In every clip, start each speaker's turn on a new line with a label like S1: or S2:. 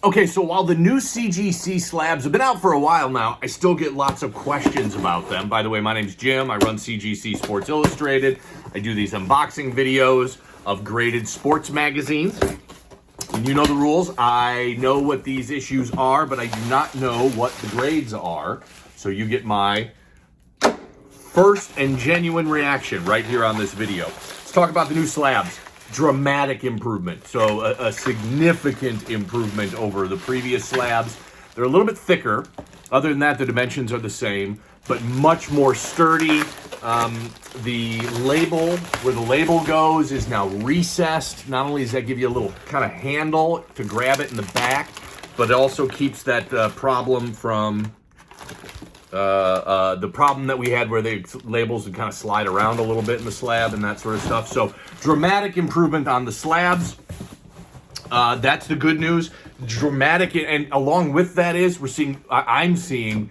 S1: Okay, so while the new CGC slabs have been out for a while now, I still get lots of questions about them. By the way, my name's Jim. I run CGC Sports Illustrated. I do these unboxing videos of graded sports magazines. And you know the rules. I know what these issues are, but I do not know what the grades are. So you get my first and genuine reaction right here on this video. Let's talk about the new slabs. Dramatic improvement. So a significant improvement over the previous slabs. They're a little bit thicker. Other than that, the dimensions are the same, but much more sturdy. The label, where the label goes, is now recessed. Not only does that give you a little kind of handle to grab it in the back, but it also keeps that problem from the problem that we had where the labels would kind of slide around a little bit in the slab and that sort of stuff. So dramatic improvement on the slabs. That's the good news. Dramatic, and along with that is I'm seeing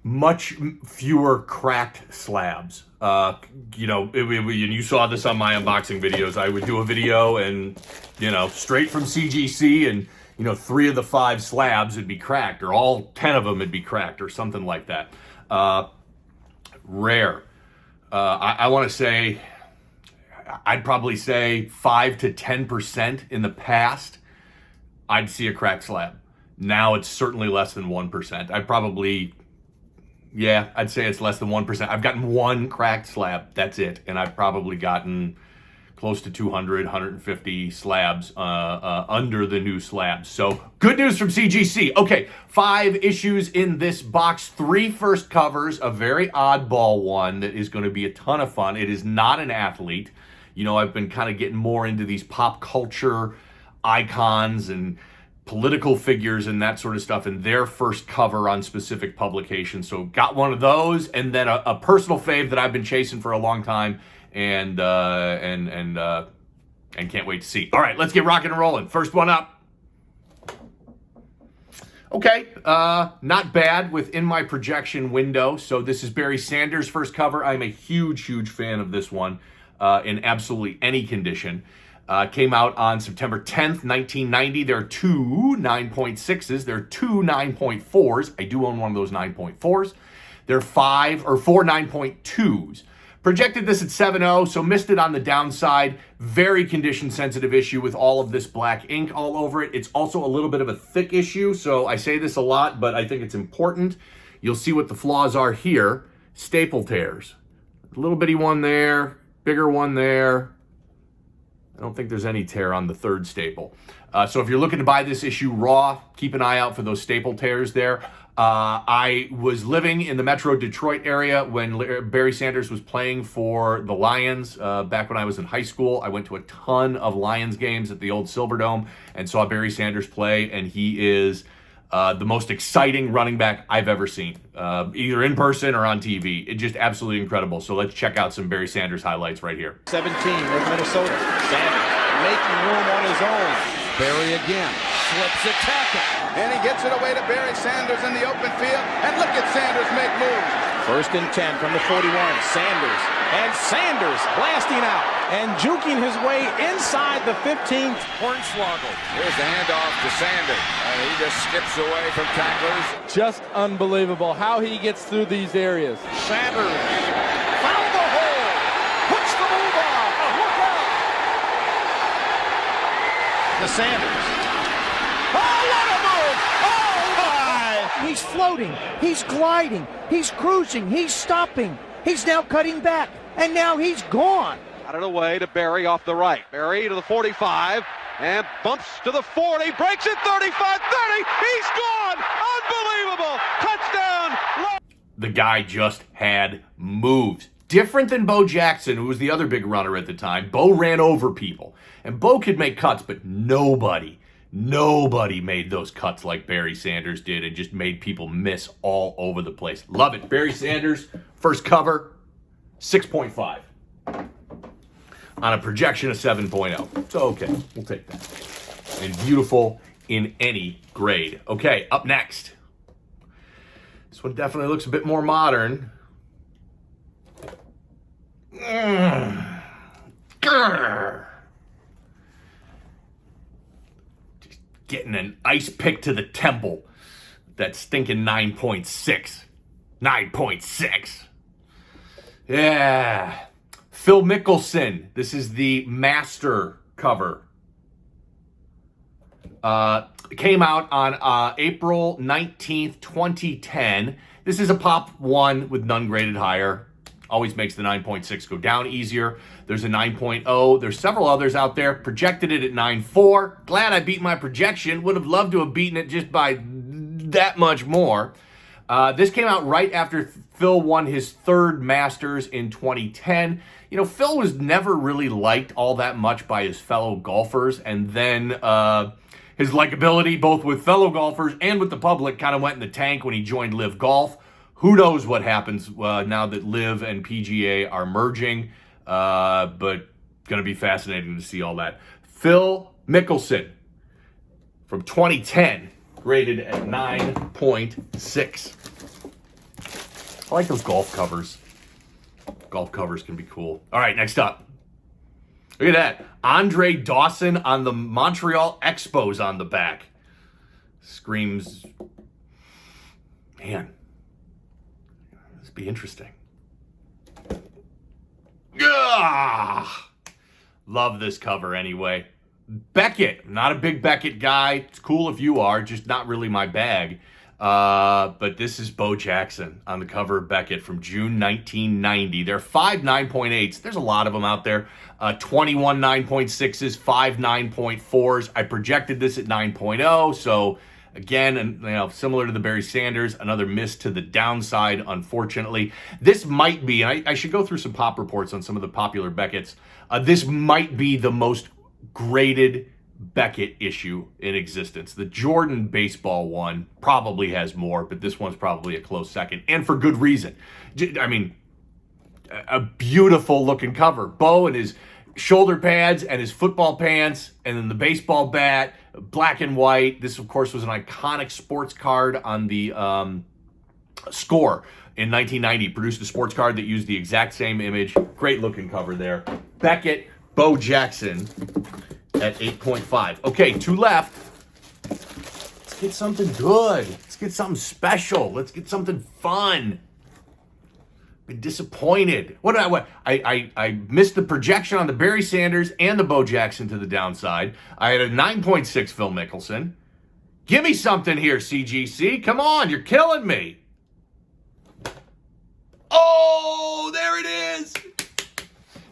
S1: much fewer cracked slabs. You know, and you saw this on my unboxing videos. I would do a video and, you know, straight from CGC, and, you know, 3 of the 5 slabs would be cracked, or all 10 of them would be cracked, or something like that. Rare. I want to say, I'd probably say 5 to 10% in the past, I'd see a cracked slab. Now it's certainly less than 1%. I'd say it's less than 1%. I've gotten 1 cracked slab. That's it. And I've probably gotten close to 200, 150 slabs under the new slabs. So good news from CGC. Okay, 5 issues in this box. 3 first covers, a very oddball one that is going to be a ton of fun. It is not an athlete. You know, I've been kind of getting more into these pop culture icons and political figures and that sort of stuff in their first cover on specific publications. So got one of those, and then a personal fave that I've been chasing for a long time, and can't wait to see. All right, let's get rocking and rolling. First one up. Okay, not bad within my projection window. So this is Barry Sanders' first cover. I'm a huge, huge fan of this one in absolutely any condition. Came out on September 10th, 1990. There are 2 9.6s. There are 2 9.4s. I do own one of those 9.4s. There are 4 9.2s. Projected this at 7.0, so missed it on the downside. Very condition-sensitive issue with all of this black ink all over it. It's also a little bit of a thick issue, so I say this a lot, but I think it's important. You'll see what the flaws are here. Staple tears. A little bitty one there, bigger one there. I don't think there's any tear on the 3rd staple. So if you're looking to buy this issue raw, keep an eye out for those staple tears there. I was living in the Metro Detroit area when Barry Sanders was playing for the Lions back when I was in high school. I went to a ton of Lions games at the old Silverdome and saw Barry Sanders play, and he is the most exciting running back I've ever seen, either in person or on TV. It's just absolutely incredible. So let's check out some Barry Sanders highlights right here.
S2: 17 with Minnesota. Sanders making room on his own. Barry again. Flips a tackle.
S3: And he gets it away to Barry Sanders in the open field. And look at Sanders make moves.
S2: 1st and 10 from the 41. Sanders. And Sanders blasting out and juking his way inside the 15th. Hornswoggle.
S3: Here's the handoff to Sanders. He just skips away from tacklers.
S4: Just unbelievable how he gets through these areas.
S2: Sanders found the hole. Puts the move on. Look out. To Sanders. Oh, what a move! Oh, my!
S5: He's floating. He's gliding. He's cruising. He's stopping. He's now cutting back. And now he's gone.
S6: Out of the way to Barry off the right. Barry to the 45 and bumps to the 40. Breaks it 35, 30. He's gone! Unbelievable! Touchdown!
S1: The guy just had moves. Different than Bo Jackson, who was the other big runner at the time. Bo ran over people. And Bo could make cuts, but nobody made those cuts like Barry Sanders did and just made people miss all over the place. Love it. Barry Sanders, first cover, 6.5. On a projection of 7.0. So, okay, we'll take that. And beautiful in any grade. Okay, up next. This one definitely looks a bit more modern. getting an ice pick to the temple. That stinking 9.6. 9.6. Yeah. Phil Mickelson. This is the master cover. Came out on April 19th, 2010. This is a Pop 1 with none graded higher. Always makes the 9.6 go down easier. There's a 9.0. There's several others out there. Projected it at 9.4. Glad I beat my projection. Would have loved to have beaten it just by that much more. This came out right after Phil won his third Masters in 2010. You know, Phil was never really liked all that much by his fellow golfers, and then his likability both with fellow golfers and with the public kind of went in the tank when he joined Live Golf. Who knows what happens now that Live and PGA are merging, but going to be fascinating to see all that. Phil Mickelson from 2010, graded at 9.6. I like those golf covers. Golf covers can be cool. All right, next up. Look at that. Andre Dawson on the Montreal Expos on the back. Screams, man, this be interesting. Ah, love this cover anyway. Beckett, not a big Beckett guy. It's cool if you are, just not really my bag. But this is Bo Jackson on the cover of Beckett from June 1990. There are 5 9.8s. There's a lot of them out there. 21 9.6s, 5 9.4s. I projected this at 9.0. So again, and you know, similar to the Barry Sanders, another miss to the downside, unfortunately. This might be, and I should go through some pop reports on some of the popular Becketts. This might be the most graded Beckett issue in existence. The Jordan baseball one probably has more, but this one's probably a close second, and for good reason. I mean, a beautiful looking cover. Bo and his shoulder pads and his football pants, and then the baseball bat, black and white. This, of course, was an iconic sports card on the Score in 1990. Produced a sports card that used the exact same image. Great looking cover there. Beckett, Bo Jackson at 8.5. Okay, 2 left. Let's get something good. Let's get something special. Let's get something fun. Been disappointed. I missed the projection on the Barry Sanders and the Bo Jackson to the downside. I had a 9.6 Phil Mickelson. Give me something here, CGC. Come on, you're killing me. Oh, there it is.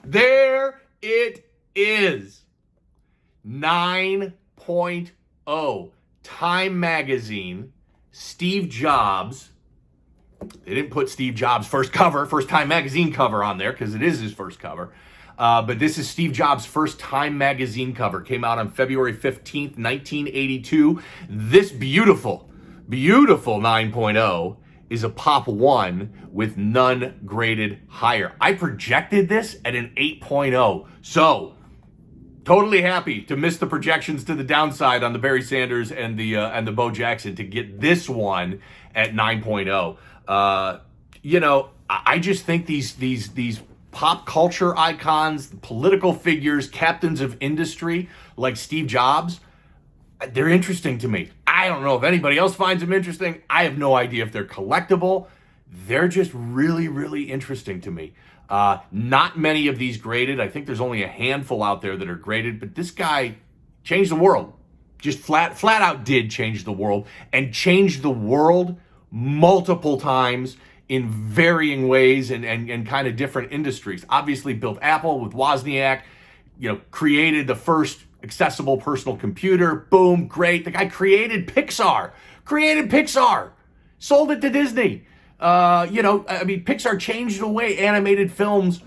S1: There it is. 9.0. Time Magazine, Steve Jobs. They didn't put Steve Jobs' first Time Magazine cover on there because it is his first cover. But this is Steve Jobs' first Time Magazine cover. Came out on February 15th, 1982. This beautiful 9.0 is a Pop 1 with none graded higher. I projected this at an 8.0. So, totally happy to miss the projections to the downside on the Barry Sanders and the Bo Jackson to get this one at 9.0. You know, I just think these pop culture icons, political figures, captains of industry like Steve Jobs, they're interesting to me. I don't know if anybody else finds them interesting. I have no idea if they're collectible. They're just really, really interesting to me. Not many of these graded. I think there's only a handful out there that are graded, but this guy changed the world. Just flat out did change the world, and changed the world multiple times in varying ways and kind of different industries. Obviously built Apple with Wozniak, you know, created the first accessible personal computer. Boom, great. The guy created Pixar. Sold it to Disney. You know, I mean, Pixar changed the way animated films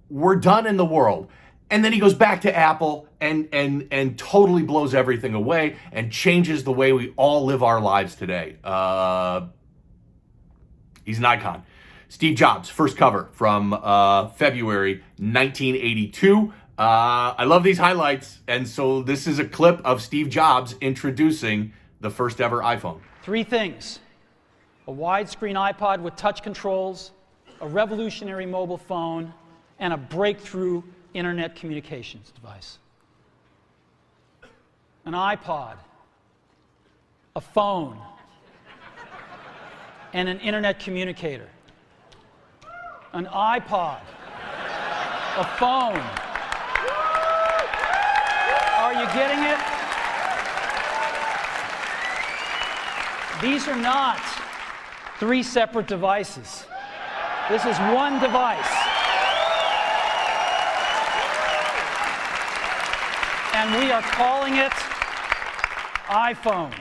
S1: were done in the world. And then he goes back to Apple and totally blows everything away and changes the way we all live our lives today. He's an icon. Steve Jobs, first cover from February 1982. I love these highlights. And so this is a clip of Steve Jobs introducing the first ever iPhone.
S7: 3 things: a widescreen iPod with touch controls, a revolutionary mobile phone, and a breakthrough internet communications device. An iPod. phone, and an internet communicator. An iPod, a phone. Are you getting it? These are not 3 separate devices. This is one device. And we are calling it iPhone.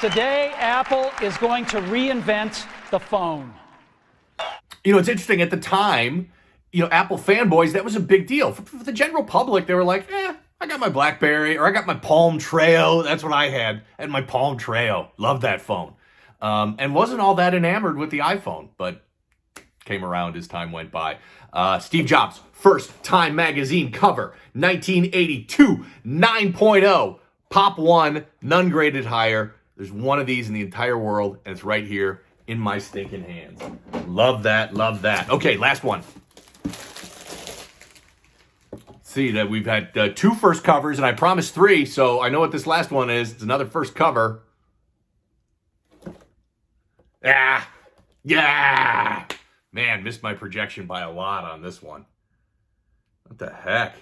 S7: Today, Apple is going to reinvent the phone.
S1: You know, it's interesting. At the time, you know, Apple fanboys, that was a big deal. For the general public, they were like, I got my BlackBerry, or I got my Palm Treo. That's what I had. I had my Palm Treo. Loved that phone. And wasn't all that enamored with the iPhone, but came around as time went by. Steve Jobs, first Time magazine cover, 1982, 9.0, Pop 1, none graded higher. There's one of these in the entire world, and it's right here in my stinking hands. Love that, love that. Okay, last one. See that we've had 2 first covers, and I promised 3, so I know what this last one is. It's another first cover. Yeah. Man, missed my projection by a lot on this one. What the heck?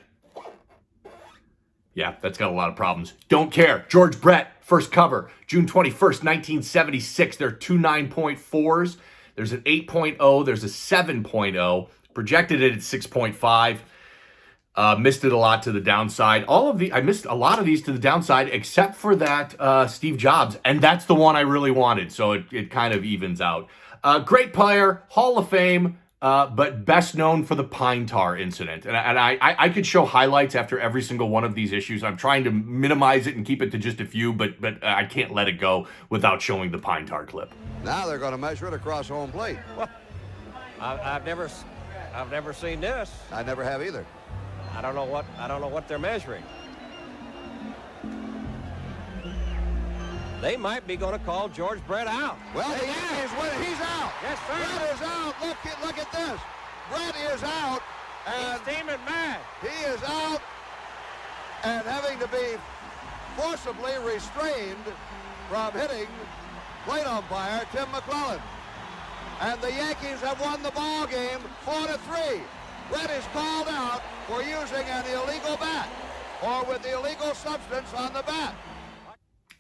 S1: Yeah, that's got a lot of problems. Don't care. George Brett, first cover, June 21st, 1976. There are 2 9.4s. There's an 8.0. There's a 7.0. Projected it at 6.5. Missed it a lot to the downside. I missed a lot of these to the downside, except for that Steve Jobs, and that's the one I really wanted. So it kind of evens out. Great player, Hall of Fame, but best known for the pine tar incident. And I could show highlights after every single one of these issues. I'm trying to minimize it and keep it to just a few, but I can't let it go without showing the pine tar clip.
S8: Now they're going to measure it across home plate.
S9: Well, I've never seen this.
S8: I never have either.
S9: I don't know what they're measuring. They might be going to call George Brett out.
S8: Well, the Yankees win it. He's out.
S9: Yes, sir.
S8: Brett is out. Look at this. Brett is out. And
S9: he's steaming mad.
S8: He is out and having to be forcibly restrained from hitting plate umpire Tim McClellan. And the Yankees have won the ball game 4-3. Brett is called out for using an illegal bat or with the illegal substance on the bat.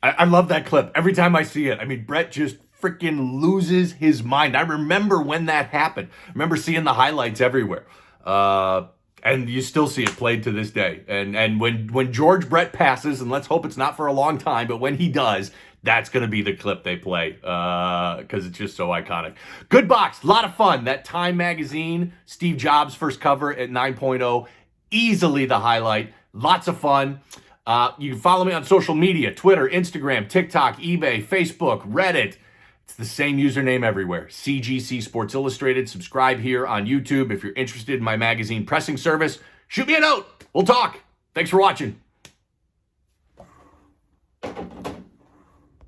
S1: I love that clip. Every time I see it, I mean, Brett just freaking loses his mind. I remember when that happened. I remember seeing the highlights everywhere. And you still see it played to this day. And when George Brett passes, and let's hope it's not for a long time, but when he does, that's going to be the clip they play because it's just so iconic. Good box. A lot of fun. That Time magazine, Steve Jobs first cover at 9.0. Easily the highlight. Lots of fun. You can follow me on social media, Twitter, Instagram, TikTok, eBay, Facebook, Reddit. It's the same username everywhere. CGC Sports Illustrated. Subscribe here on YouTube. If you're interested in my magazine pressing service, shoot me a note. We'll talk. Thanks for watching.